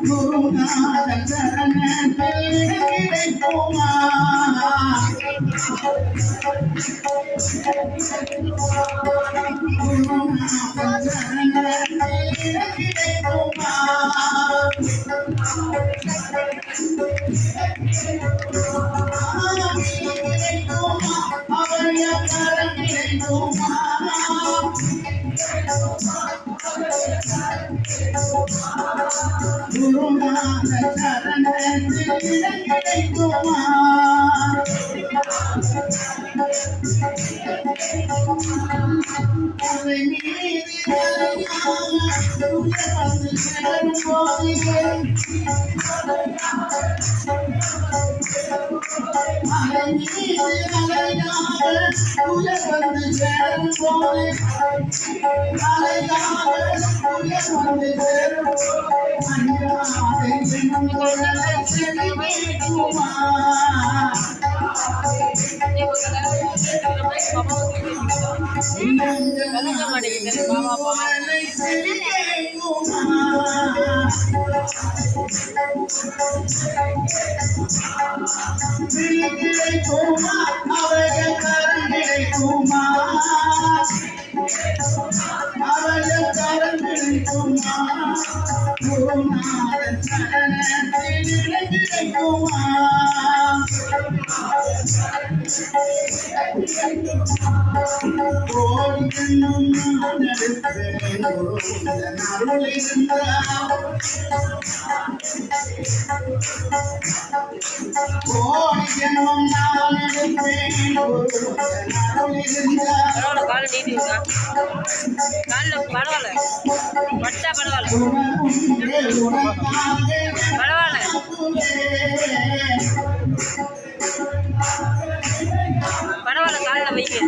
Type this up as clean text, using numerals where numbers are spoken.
குருநாதன் சரணத்தில் கிடைக்குமா குருநாதன் சரணத்தில் கிடைக்குமா அவய கரம் கிடைக்குமா குருநாதன் சரணத்தில் கிடைக்குமா அலை மீது அலையாக உயர்ந்து செல்லும் போதிலே அலை மீது அலையாக உயர்ந்து செல்லும் போதிலே அலையாக உயர்ந்து செல்லும் அஞ்சாதே என்னும் குரலை செவிக்குமா கிடைக்குமா அவய கரம் கிடைக்குமா அவய கரம் கிடைக்குமா குருநாதன் சரணத்தில் கிடைக்குமா கோடிக்கண்ணும் நான் எடுப்பேன் அருள் இருந்தால் கோடிக்கண்ணும் நான் எடுப்பேன் அருள் இருந்தால் கால நீட்டிங்க கால பரவாயில்ல பட்டா பரவாயில்ல பரவாயில்ல பரவாயில்ல காலைல வைக்க